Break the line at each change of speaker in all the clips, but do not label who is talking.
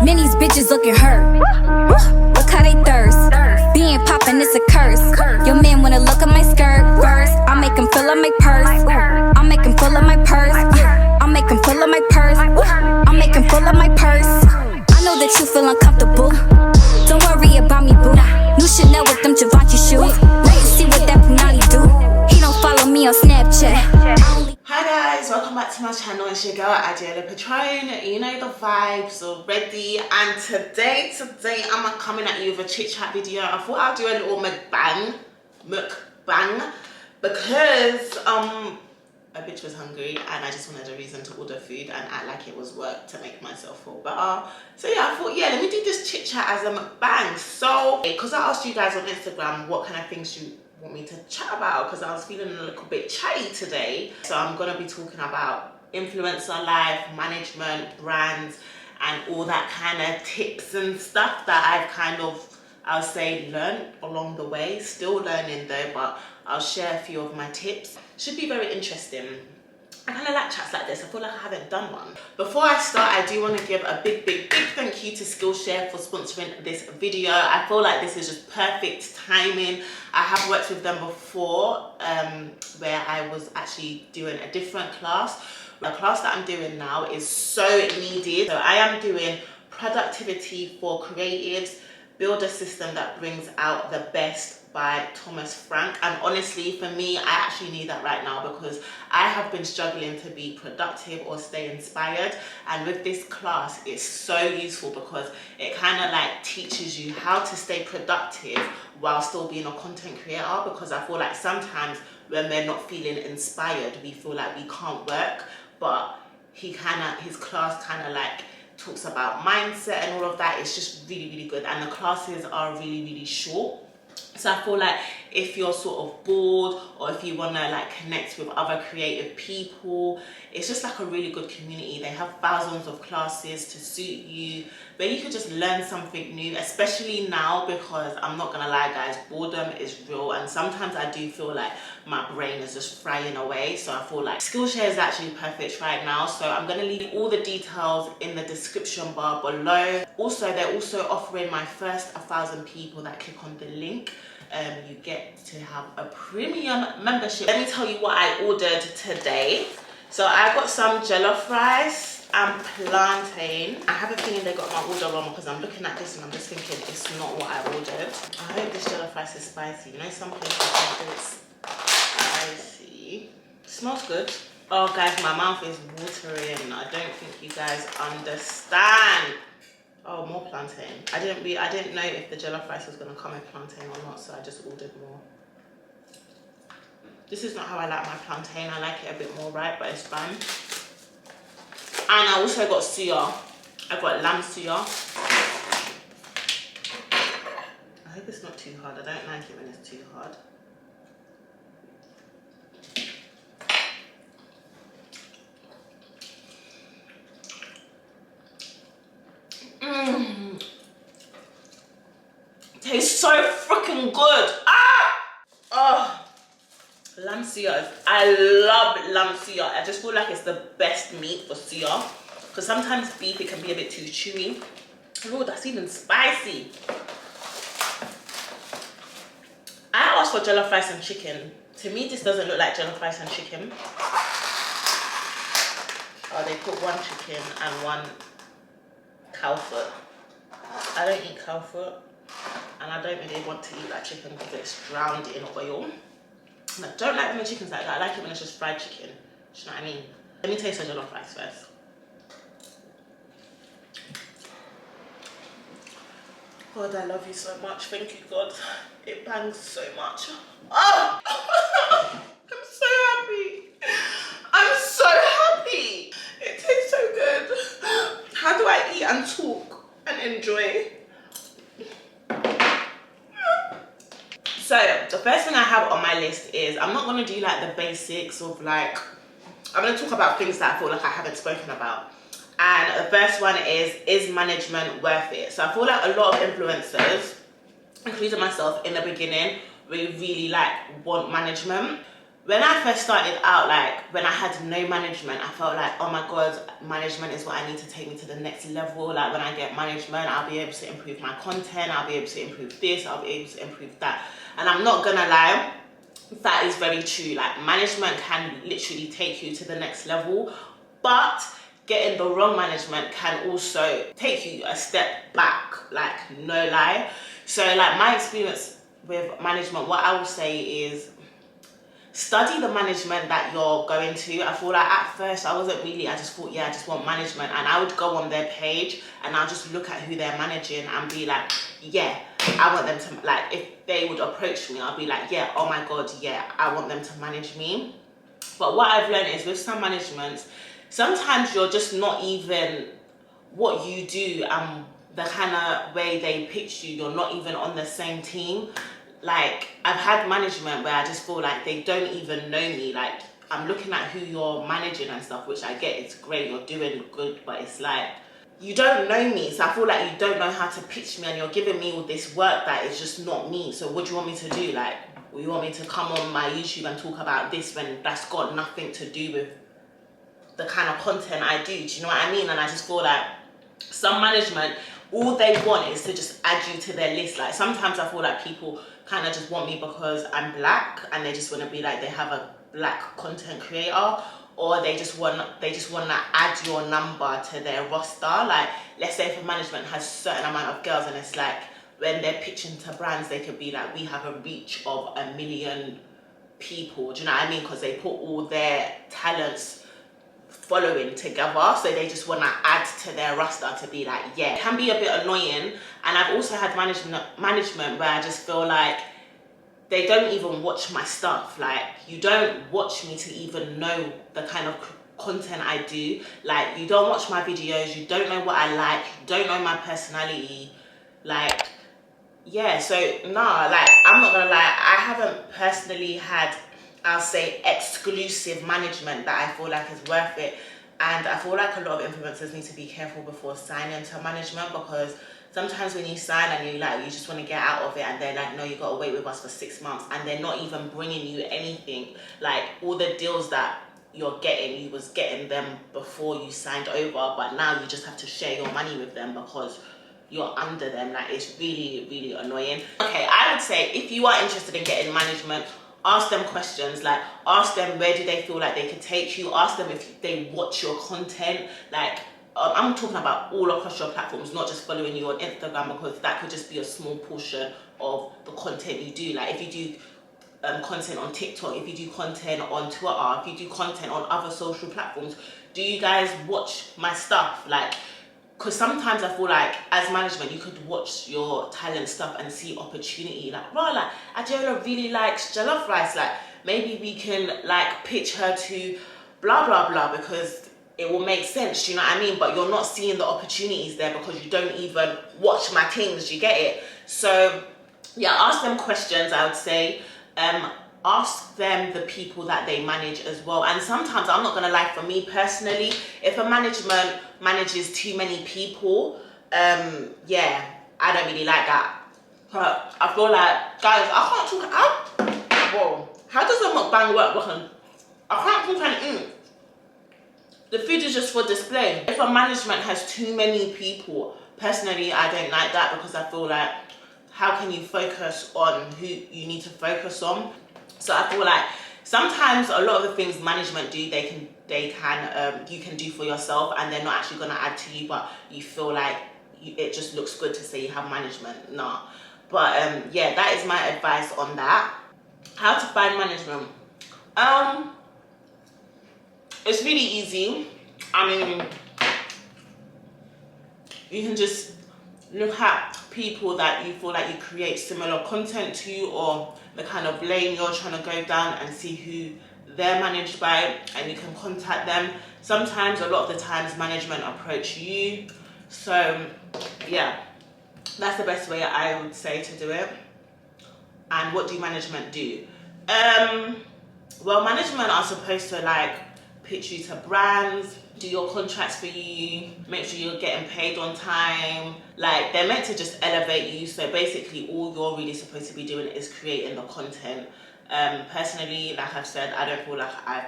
Many's bitches looking hurt. Look how they thirst. Being poppin', it's a curse. Your man wanna look at my skirt first. I'll make him fill up my purse. I'll make him fill up my purse. I'll make him fill up my purse. I'll make him fill up my purse. I know that you feel uncomfortable. Don't worry about me, boo. New Chanel with them Givenchy shoes. Now you see what that Punani do. He don't follow me on Snapchat.
Hi guys, welcome back to my channel. It's your girl Adela Patron. You know the vibes already, and today I'm coming at you with a chit chat video. I thought I'd do a little mukbang because a bitch was hungry and I just wanted a reason to order food and act like it was work to make myself feel better. So yeah, I thought, yeah, let me do this chit chat as a mukbang. So because I asked you guys on Instagram what kind of things you want me to chat about, because I was feeling a little bit chatty today. So I'm gonna be talking about influencer life, management, brands, and all that kind of tips and stuff that I've kind of, I'll say, learned along the way. Still learning though, but I'll share a few of my tips. Should be very interesting. I kind of like chats like this. I feel like I haven't done one. Before I start, I do want to give a big thank you to Skillshare for sponsoring this video. I feel like this is just perfect timing. I have worked with them before where I was actually doing a different class. The class that I'm doing now is so needed. So I am doing productivity for creatives, build a system that brings out the best by Thomas Frank. And honestly, for me, I actually need that right now because I have been struggling to be productive or stay inspired. And with this class, it's so useful because it kind of like teaches you how to stay productive while still being a content creator, because I feel like sometimes when we're not feeling inspired, we feel like we can't work. But his class kind of like talks about mindset and all of that. It's just really good, and the classes are really short. So I feel like if you're sort of bored or if you want to like connect with other creative people, it's just like a really good community. They have thousands of classes to suit you, where you could just learn something new, especially now, because I'm not gonna lie guys, boredom is real, and sometimes I do feel like my brain is just frying away. So I feel like Skillshare is actually perfect right now. So I'm gonna leave all the details in the description bar below. Also, they're also offering my first 1,000 people that click on the link, you get to have a premium membership. Let me tell you what I ordered today. So I got some jollof rice and plantain. I have a feeling they got my order wrong because I'm looking at this and I'm just thinking it's not what I ordered. I hope this jollof rice is spicy. You know, some places make it spicy. It smells good. Oh guys, my mouth is watering. I don't think you guys understand. Oh, more plantain. I didn't know if the jollof rice was gonna come with plantain or not, so I just ordered more. This is not how I like my plantain. I like it a bit more ripe, but it's fine. And I also got suya. I got lamb suya. I hope it's not too hard. I don't like it when it's too hard. Tastes so freaking good. Oh, lamb suya. I love lamb suya. I just feel like it's the best meat for suya, because sometimes beef, it can be a bit too chewy. Oh, that's even spicy. I asked for jollof rice and chicken. To me, this doesn't look like jollof rice and chicken. Oh, they put one chicken and one cow foot. I don't eat cow foot, and I don't really want to eat that chicken because it's drowned in oil. And I don't like when the chicken's like that. I like it when it's just fried chicken. Do you know what I mean? Let me taste the jollof rice first. God, I love you so much. Thank you, God. It bangs so much. Oh! I'm so happy. I'm so happy. It tastes so good. How do I eat and talk and enjoy? So the first thing I have on my list is, I'm not going to do like the basics of like, I'm going to talk about things that I feel like I haven't spoken about. And the first one is management worth it? So I feel like a lot of influencers, including myself in the beginning, we really like want management. when I first started out, like when I had no management, I felt like, oh my God, management is what I need to take me to the next level. Like when I get management, I'll be able to improve my content, I'll be able to improve this, I'll be able to improve that. And I'm not gonna lie, that is very true. Like management can literally take you to the next level, but getting the wrong management can also take you a step back, like no lie. So like my experience with management, what I will say is, study the management that you're going to. I feel like at first I wasn't really, I just thought, yeah, I just want management, and I would go on their page and I'll just look at who they're managing and be like, yeah, I want them to, like, if they would approach me, I'll be like, yeah, oh my God, yeah, I want them to manage me. But what I've learned is with some managements, sometimes you're just not even what you do and the kind of way they pitch you, you're not even on the same team. Like I've had management where I just feel like they don't even know me. Like I'm looking at who you're managing and stuff, which I get, it's great, you're doing good, but it's like, you don't know me, so I feel like you don't know how to pitch me, and you're giving me all this work that is just not me. So what do you want me to do? Like, you want me to come on my YouTube and talk about this when that's got nothing to do with the kind of content I do? Do you know what I mean? And I just feel like some management, all they want is to just add you to their list. Like sometimes I feel like people kind of just want me because I'm black, and they just want to be like, they have a black content creator, or they just want to add your number to their roster. Like let's say if a management has a certain amount of girls, and it's like when they're pitching to brands, they could be like, we have a reach of 1 million people. Do you know what I mean? Because they put all their talents following together, so they just want to add to their roster to be like, yeah. It can be a bit annoying. And I've also had management where I just feel like they don't even watch my stuff. Like you don't watch me to even know the kind of content I do. Like you don't watch my videos, you don't know what I like, you don't know my personality. Like yeah, so nah, like I'm not gonna lie, I haven't personally had, I'll say, exclusive management that I feel like is worth it. And I feel like a lot of influencers need to be careful before signing to management, because sometimes when you sign and you just want to get out of it, and they're like, no, you got to wait with us for 6 months, and they're not even bringing you anything. Like all the deals that you're getting, you was getting them before you signed over, but now you just have to share your money with them because you're under them. Like it's really, really annoying. Okay, I would say if you are interested in getting management, ask them questions. Like ask them, where do they feel like they could take you? Ask them if they watch your content. Like I'm talking about all across your platforms, not just following you on Instagram, because that could just be a small portion of the content you do. Like if you do content on TikTok, if you do content on Twitter, if you do content on other social platforms, do you guys watch my stuff? Like, because sometimes I feel like as management, you could watch your talent stuff and see opportunity. Like, wow, like Adiola really likes jollof rice. Like maybe we can like pitch her to blah, blah, blah, because it will make sense. Do you know what I mean? But you're not seeing the opportunities there because you don't even watch my things. You get it? So yeah, ask them questions, I would say. Ask them the people that they manage as well. And sometimes, I'm not gonna lie, for me personally, if a management manages too many people, yeah, I don't really like that. But I feel like, guys, I can't talk. Whoa, how does a mukbang work? Because I can't talk and eat. The food is just for display. If a management has too many people, personally, I don't like that, because I feel like, how can you focus on who you need to focus on? So I feel like sometimes a lot of the things management do, you can do for yourself, and they're not actually gonna add to you, but you feel like it just looks good to say you have management. Nah. But yeah, that is my advice on that. How to find management. It's really easy. I mean, you can just look at people that you feel like you create similar content to, or the kind of lane you're trying to go down, and see who they're managed by, and you can contact them. Sometimes, a lot of the times, management approach you. So yeah, that's the best way I would say to do it. And what do management do? Well, management are supposed to like pitch you to brands, do your contracts for you, make sure you're getting paid on time. Like, they're meant to just elevate you. So basically all you're really supposed to be doing is creating the content. Personally, like I've said, I don't feel like I've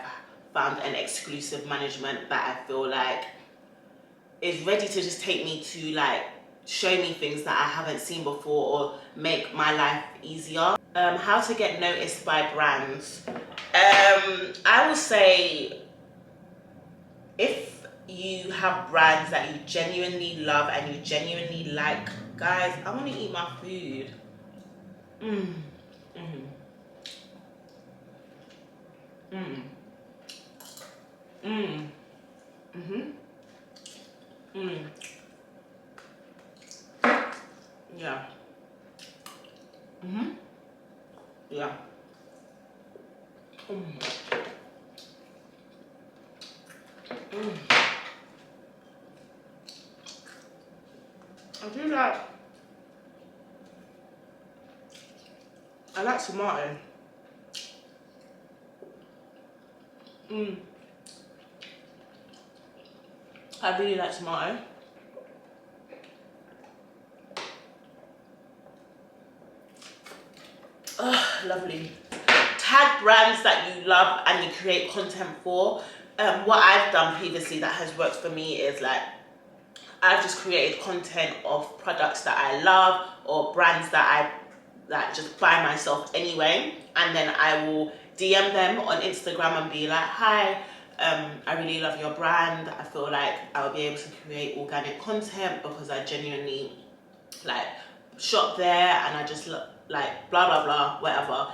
found an exclusive management that I feel like is ready to just take me to like show me things that I haven't seen before or make my life easier. How to get noticed by brands. I will say, if you have brands that you genuinely love and you genuinely like, guys, I want to eat my food. Yeah. Yeah. I do like, I like tomato. I really like tomato. Lovely. Tag brands that you love and you create content for. What I've done previously that has worked for me is like, I've just created content of products that I love or brands that I like just buy myself anyway, and then I will DM them on Instagram and be like, hi, I really love your brand. I feel like I'll be able to create organic content because I genuinely like shop there and I just like blah blah blah whatever.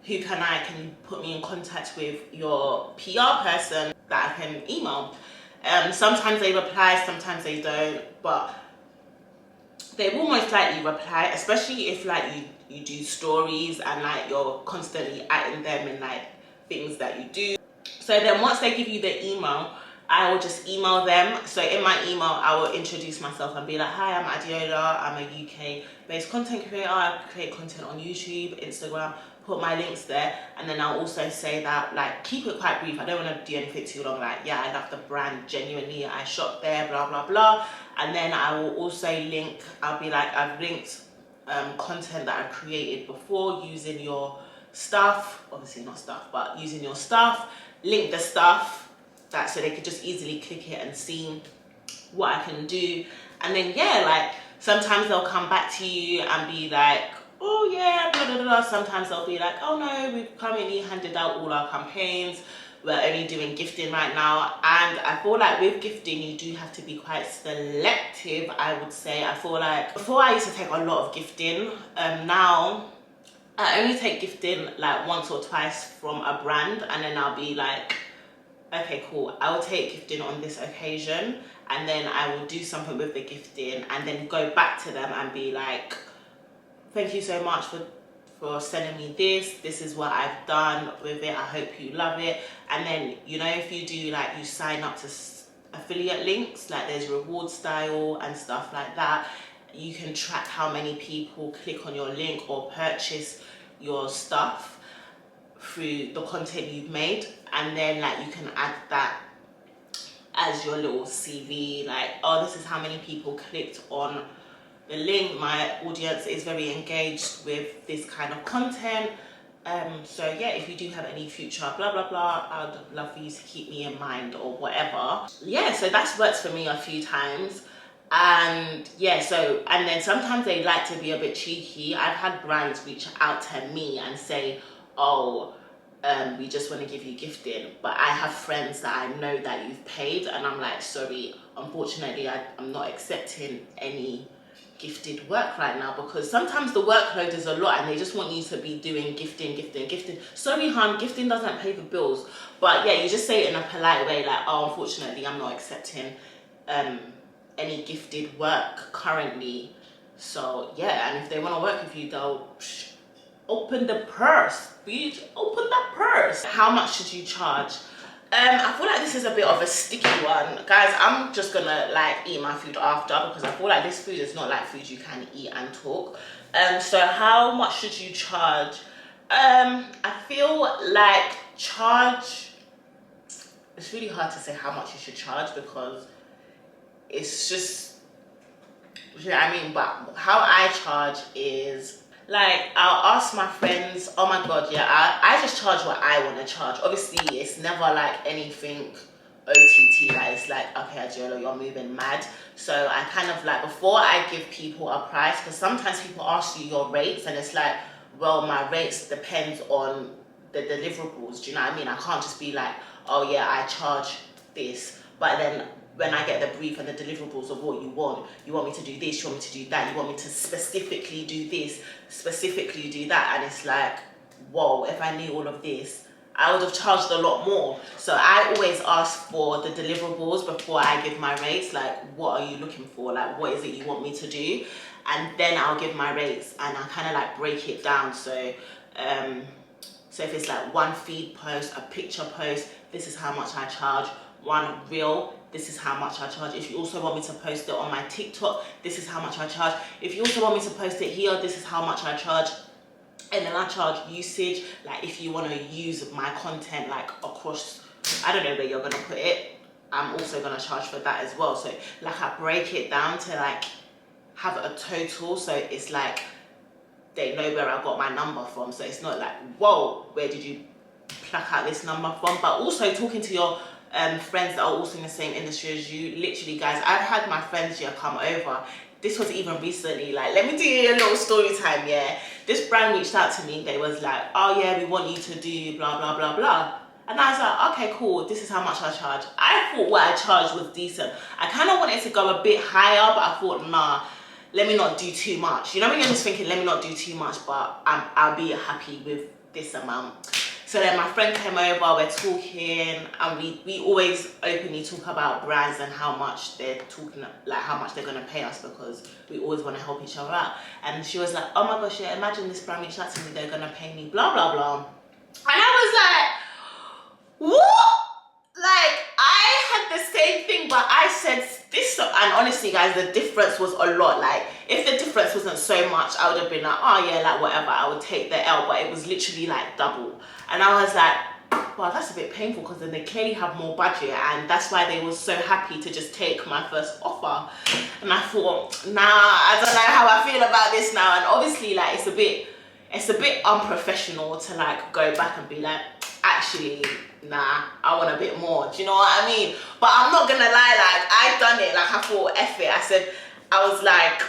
Can you put me in contact with your PR person that I can email? Sometimes they reply, sometimes they don't, but they will most likely reply, especially if like you do stories and like you're constantly adding them in like things that you do. So then once they give you the email, I will just email them. So in my email, I will introduce myself and be like, hi, I'm Adiola. I'm a UK-based content creator. I create content on YouTube, Instagram, put my links there. And then I'll also say that, like, keep it quite brief. I don't want to do anything too long. Like, yeah, I love the brand genuinely. I shop there, blah, blah, blah. And then I will also link, I'll be like, I've linked content that I've created before using your stuff. Obviously not stuff, but using your stuff. Link the stuff. That so they could just easily click it and see what I can do. And then yeah, like sometimes they'll come back to you and be like, oh yeah, blah, blah, blah. Sometimes they'll be like, oh no, we've currently handed out all our campaigns, we're only doing gifting right now. And I feel like with gifting you do have to be quite selective, I would say. I feel like before I used to take a lot of gifting, now I only take gifting like once or twice from a brand, and then I'll be like, okay, cool, I'll take gifting on this occasion, and then I will do something with the gifting and then go back to them and be like, thank you so much for sending me this is what I've done with it, I hope you love it. And then, you know, if you do like, you sign up to affiliate links, like there's reward style and stuff like that, you can track how many people click on your link or purchase your stuff through the content you've made. And then like you can add that as your little CV, like, oh, this is how many people clicked on the link, my audience is very engaged with this kind of content. So yeah, if you do have any future blah blah blah, I'd love for you to keep me in mind or whatever. Yeah, so that's worked for me a few times. And yeah, so, and then sometimes they like to be a bit cheeky. I've had brands reach out to me and say, oh, we just want to give you gifting, but I have friends that I know that you've paid, and I'm like, sorry, unfortunately I'm not accepting any gifted work right now, because sometimes the workload is a lot and they just want you to be doing gifting. Sorry hun, gifting doesn't pay the bills. But yeah, you just say it in a polite way, like, oh, unfortunately I'm not accepting any gifted work currently. So yeah, and if they want to work with you, they'll open the purse, bitch, open the purse. How much should you charge? I feel like this is a bit of a sticky one. Guys, I'm just gonna like eat my food after, because I feel like this food is not like food you can eat and talk. So how much should you charge? I feel like it's really hard to say how much you should charge, because it's just, you know what I mean? But how I charge is, Like, I'll ask my friends, oh my god, yeah, I just charge what I want to charge. Obviously, it's never like anything OTT that is like, okay, Adiola, you're moving mad. So I kind of like, before I give people a price, because sometimes people ask you your rates and it's like, well, my rates depends on the deliverables. Do you know what I mean? I can't just be like, oh yeah, I charge this. But then when I get the brief and the deliverables of what you want me to do this, you want me to do that, you want me to specifically do this, specifically do that, and it's like, whoa, if I knew all of this, I would have charged a lot more. So I always ask for the deliverables before I give my rates, like, what are you looking for? Like, what is it you want me to do? And then I'll give my rates, and I kind of like break it down. So so if it's like one feed post, a picture post, this is how much I charge. One reel, this is how much I charge. If you also want me to post it on my TikTok, this is how much I charge. If you also want me to post it here, this is how much I charge. And then I charge usage, like if you want to use my content like across, I don't know where you're going to put it, I'm also going to charge for that as well. So like I break it down to like have a total, so it's like they know where I got my number from. So it's not like, whoa, where did you pluck out this number from? But also talking to your friends that are also in the same industry as you. Literally, guys, I've had my friends here come over. This was even recently. Like, let me do you a little story time, yeah? This brand reached out to me. They was like, oh yeah, we want you to do blah, blah, blah, blah. And I was like, okay, cool. This is how much I charge. I thought what I charged was decent. I kind of wanted to go a bit higher, but I thought, nah, let me not do too much. You know when you're just thinking, let me not do too much, but I'll be happy with this amount. So then my friend came over, we're talking, and we always openly talk about brands and how much they're talking, like how much they're gonna pay us, because we always want to help each other out. And she was like, oh my gosh, yeah, imagine this brand reached out to me, they're gonna pay me blah blah blah. And I was like, what? Like, I had the same thing, but I said this, and honestly guys, the difference was a lot. Like, if the difference wasn't so much, I would have been like, oh yeah, like whatever, I would take the L, but it was literally like double. And I was like, wow, that's a bit painful, because then they clearly have more budget, and that's why they were so happy to just take my first offer. And I thought, nah, I don't know how I feel about this now. And obviously, like, it's a bit unprofessional to like go back and be like, actually, nah, I want a bit more. Do you know what I mean? But I'm not gonna lie, like, I done it. Like, I thought, F it. I was like,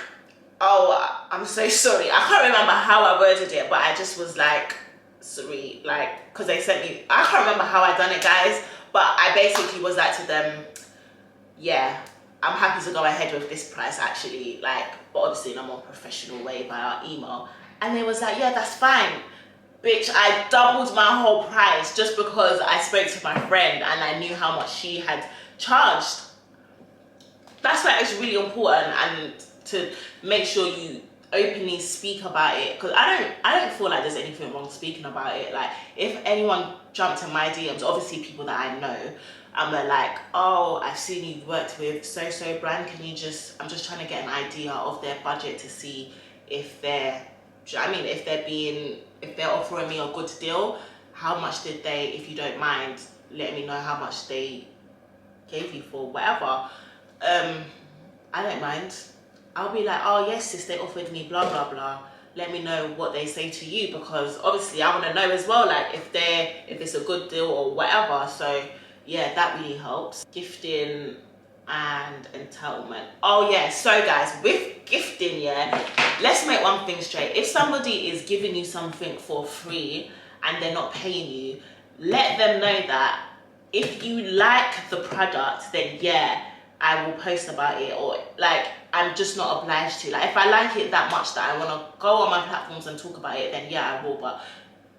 oh, I'm so sorry. I can't remember how I worded it, but I just was like, sorry, like, because they sent me, I can't remember how I done it, guys, but I basically was like to them, yeah, I'm happy to go ahead with this price actually, like, but obviously in a more professional way via email. And they was like, yeah, that's fine. Bitch, I doubled my whole price just because I spoke to my friend and I knew how much she had charged. That's why it's really important, and to make sure you openly speak about it, because I don't feel like there's anything wrong speaking about it. Like, if anyone jumped in my DMs, obviously people that I know, and they're like, oh, I've seen you worked with so brand, can you just, I'm just trying to get an idea of their budget to see if they're, I mean, if they're offering me a good deal, how much did they, if you don't mind, let me know how much they gave you for whatever. I don't mind. I'll be like, oh yes, sis, they offered me blah blah blah. Let me know what they say to you, because obviously I want to know as well, like if it's a good deal or whatever. So yeah, that really helps. Gifting and entitlement. Oh yeah, so guys, with gifting, yeah, let's make one thing straight. If somebody is giving you something for free and they're not paying you, let them know that if you like the product, then yeah, I will post about it, or like, I'm just not obliged to. Like, if I like it that much that I want to go on my platforms and talk about it, then yeah, I will. But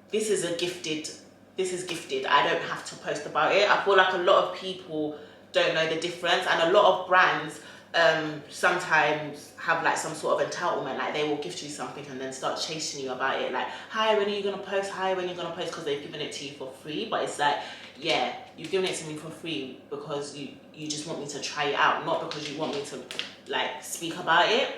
this is gifted. I don't have to post about it. I feel like a lot of people don't know the difference, and a lot of brands sometimes have like some sort of entitlement, like they will gift you something and then start chasing you about it, like, hi, when are you gonna post, because they've given it to you for free. But it's like, yeah, you've given it to me for free because you just want me to try it out, not because you want me to like speak about it.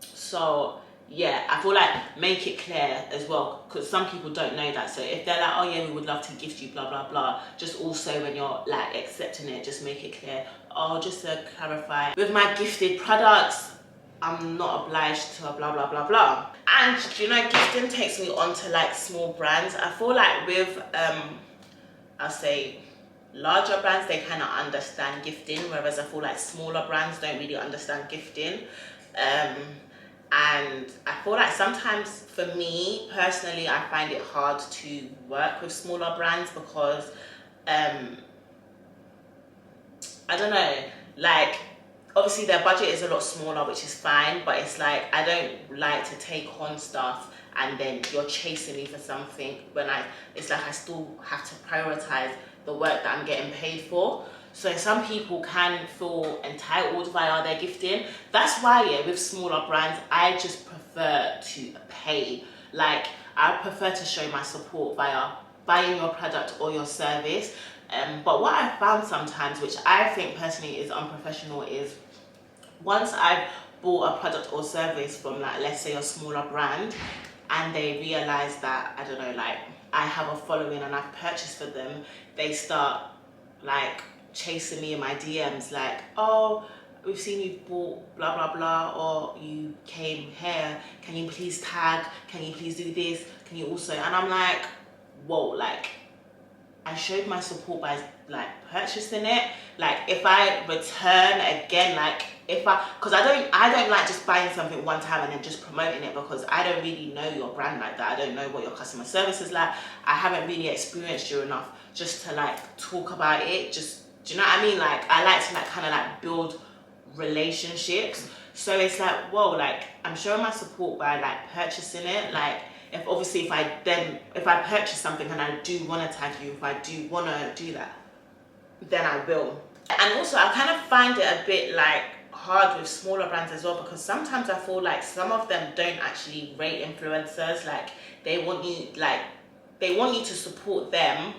So yeah, I feel like make it clear as well, because some people don't know that. So if they're like, oh yeah, we would love to gift you blah blah blah, just also when you're like accepting it, just make it clear, oh, just to clarify, with my gifted products, I'm not obliged to blah blah blah blah. And you know, gifting takes me on to like small brands. I feel like with I'll say larger brands, they kind of understand gifting, whereas I feel like smaller brands don't really understand gifting. And I feel like sometimes for me personally, I find it hard to work with smaller brands because I don't know, like obviously their budget is a lot smaller, which is fine, but it's like I don't like to take on stuff and then you're chasing me for something when it's like I still have to prioritize the work that I'm getting paid for. So some people can feel entitled via their gifting. That's why, yeah, with smaller brands, I just prefer to pay. Like, I prefer to show my support via buying your product or your service. But what I've found sometimes, which I think personally is unprofessional, is once I've bought a product or service from, like, let's say a smaller brand, and they realize that, I don't know, like, I have a following and I've purchased for them, they start, like, chasing me in my DMs, like, oh, we've seen you bought blah, blah, blah, or you came here, can you please tag, can you please do this, can you also, and I'm like, whoa, like, I showed my support by like purchasing it. Like if I return again, like because I don't like just buying something one time and then just promoting it, because I don't really know your brand like that. I don't know what your customer service is like. I haven't really experienced you enough just to like talk about it. Just, do you know what I mean? Like I like to like kind of like build relationships. So it's like, whoa, like I'm showing my support by like purchasing it. Like if I purchase something and I do want to tag you, if I do want to do that, then I will. And also I kind of find it a bit like hard with smaller brands as well, because sometimes I feel like some of them don't actually rate influencers. Like they want you to support them.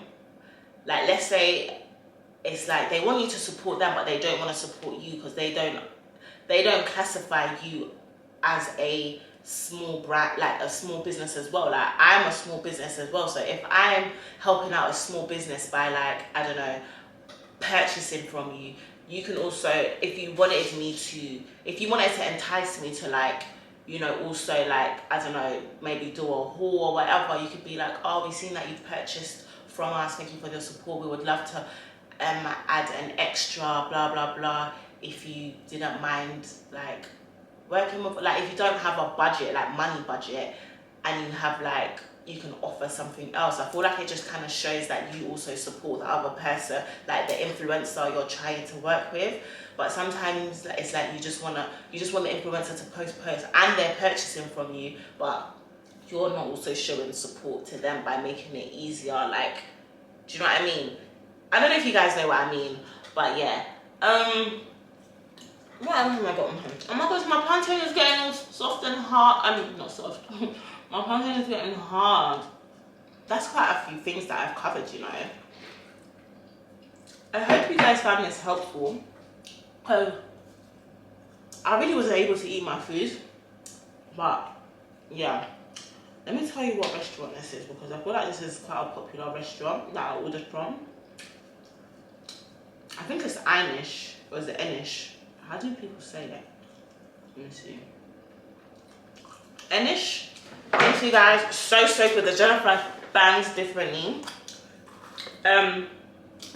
Like let's say it's like they want you to support them, but they don't want to support you because they don't classify you as a small brand, like a small business as well. Like I'm a small business as well, so if I'm helping out a small business by like, I don't know, purchasing from you, you can also, if you wanted to entice me to like, you know, also like, I don't know, maybe do a haul or whatever, you could be like, oh, we've seen that you've purchased from us, thank you for your support, we would love to add an extra blah blah blah if you didn't mind like working with, like if you don't have a budget, like money budget, and you have like, you can offer something else. I feel like it just kind of shows that you also support the other person, like the influencer you're trying to work with. But sometimes it's like you just want the influencer to post and they're purchasing from you, but you're not also showing support to them by making it easier. Like, do you know what I mean? I don't know if you guys know what I mean, but yeah. What else have I got on hand? Oh my gosh, my plantain is getting all soft and hard. I mean, not soft. My plantain is getting hard. That's quite a few things that I've covered, you know. I hope you guys found this helpful, because I really wasn't able to eat my food. But yeah, let me tell you what restaurant this is, because I feel like this is quite a popular restaurant that I ordered from. I think it's Inish, or is it Enish? How do people say that? Let me see. Enish. Thank you guys. So good. The jollof rice bangs differently. I've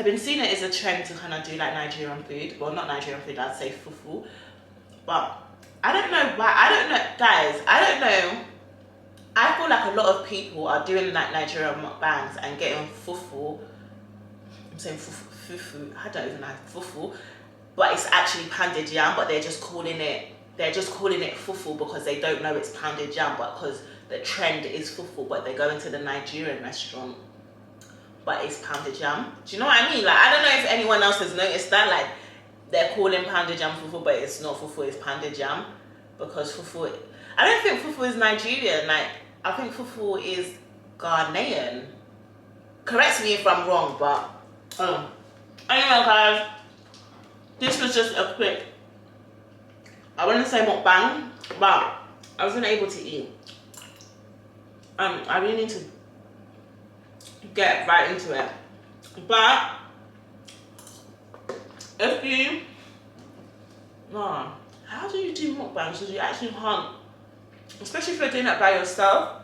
been seeing it as a trend to kind of do like Nigerian food. Well, not Nigerian food, I'd say fufu. But I don't know why. I don't know, guys. I don't know. I feel like a lot of people are doing like Nigerian mukbangs and getting fufu. I'm saying fufu. I don't even know fufu. But it's actually pounded yam, but they're just calling it fufu because they don't know it's pounded yam, but because the trend is fufu, but they go into the Nigerian restaurant, but it's pounded yam. Do you know what I mean? Like, I don't know if anyone else has noticed that, like, they're calling pounded yam fufu, but it's not fufu, it's pounded yam, because fufu, I don't think fufu is Nigerian. Like, I think fufu is Ghanaian. Correct me if I'm wrong, but anyway, guys. This was just a quick, I wouldn't say mukbang, but I wasn't able to eat. I really need to get right into it. But if you, how do you do mukbangs? So you actually can't especially if you're doing it by yourself.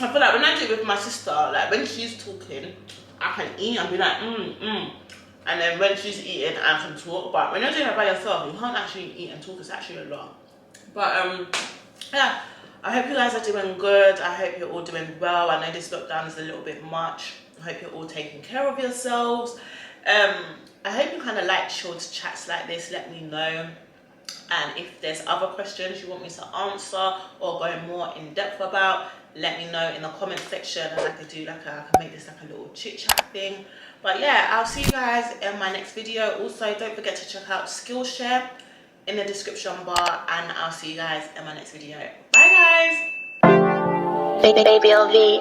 I feel like when I do it with my sister, like when she's talking, I can eat and be like, and then when she's eating, I can talk. But when you're doing it by yourself, you can't actually eat and talk. It's actually a lot. But yeah, I hope you guys are doing good. I hope you're all doing well. I know this lockdown is a little bit much. I hope you're all taking care of yourselves. I hope you kind of like short chats like this. Let me know. And if there's other questions you want me to answer or go more in depth about, let me know in the comment section, and I can do like I can make this like a little chit chat thing. But yeah, I'll see you guys in my next video. Also, don't forget to check out Skillshare in the description bar, and I'll see you guys in my next video. Bye guys.
Baby LV.